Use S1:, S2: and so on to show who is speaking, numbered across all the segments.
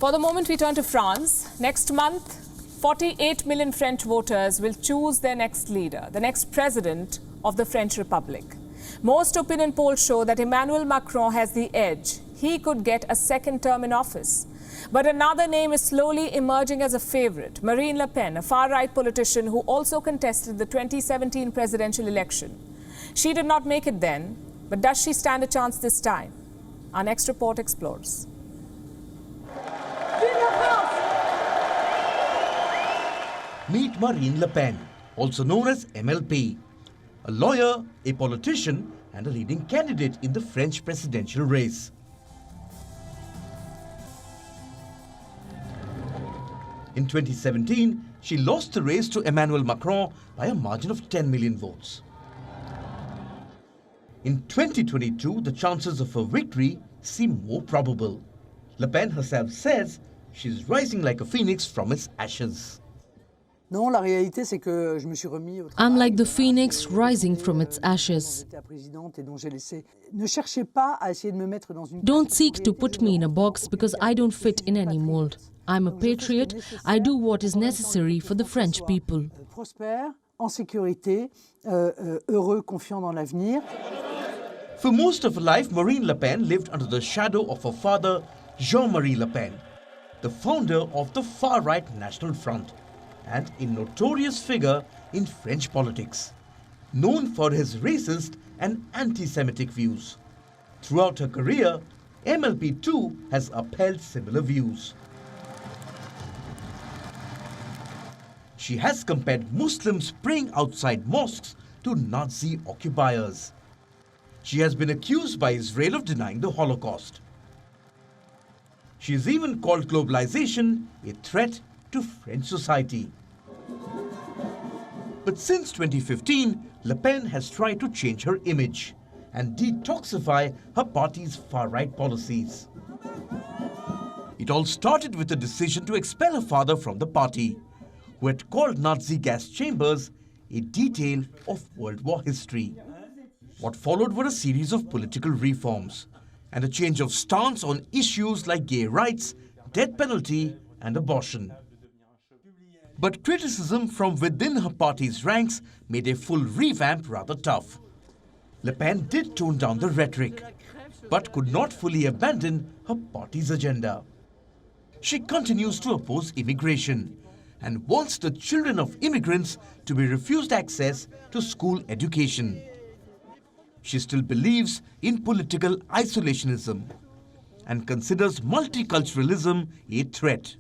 S1: For the moment, we turn to France. Next month, 48 million French voters will choose their next leader, the next president of the French Republic. Most opinion polls show that Emmanuel Macron has the edge. He could get a second term in office. But another name is slowly emerging as a favorite, Marine Le Pen, a far-right politician who also contested the 2017 presidential election. She did not make it then, but does she stand a chance this time? Our next report explores.
S2: Meet Marine Le Pen, also known as MLP, a lawyer, a politician and a leading candidate in the French presidential race. In 2017, she lost the race to Emmanuel Macron by a margin of 10 million votes. In 2022, the chances of her victory seem more probable. Le Pen herself says she's rising like a phoenix from its ashes.
S3: I'm
S4: like the phoenix rising from its ashes. Don't seek to put me in a box because I don't fit in any mold. I'm a patriot. I do what is necessary for the French people.
S2: For most of her life, Marine Le Pen lived under the shadow of her father, Jean-Marie Le Pen, the founder of the far-right National Front and a notorious figure in French politics, known for his racist and anti-Semitic views. Throughout her career, MLP too has upheld similar views. She has compared Muslims praying outside mosques to Nazi occupiers. She has been accused by Israel of denying the Holocaust. She has even called globalization a threat to French society. But since 2015, Le Pen has tried to change her image and detoxify her party's far-right policies. It all started with a decision to expel her father from the party, who had called Nazi gas chambers a detail of World War history. What followed were a series of political reforms and a change of stance on issues like gay rights, death penalty and abortion. But criticism from within her party's ranks made a full revamp rather tough. Le Pen did tone down the rhetoric, but could not fully abandon her party's agenda. She continues to oppose immigration and wants the children of immigrants to be refused access to school education. She still believes in political isolationism and considers multiculturalism a threat.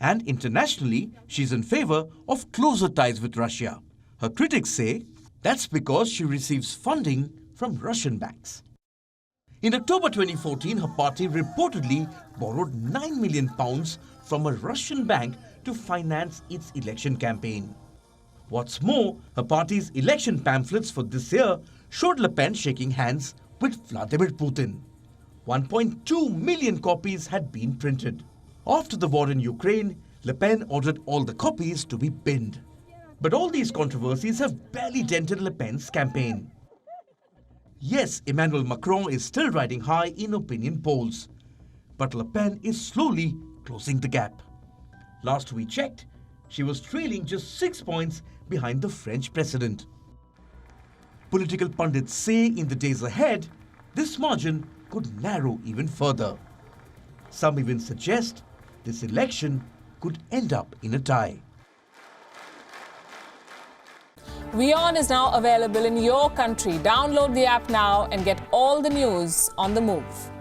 S2: And internationally, she's in favor of closer ties with Russia. Her critics say that's because she receives funding from Russian banks. In October 2014, her party reportedly borrowed £9 million from a Russian bank to finance its election campaign. What's more, her party's election pamphlets for this year showed Le Pen shaking hands with Vladimir Putin. 1.2 million copies had been printed. After the war in Ukraine, Le Pen ordered all the copies to be binned. But all these controversies have barely dented Le Pen's campaign. Yes, Emmanuel Macron is still riding high in opinion polls, but Le Pen is slowly closing the gap. Last we checked, she was trailing just 6 points behind the French president. Political pundits say in the days ahead, this margin could narrow even further. Some even suggest this election could end up in a tie.
S1: WION is now available in your country. Download the app now and get all the news on the move.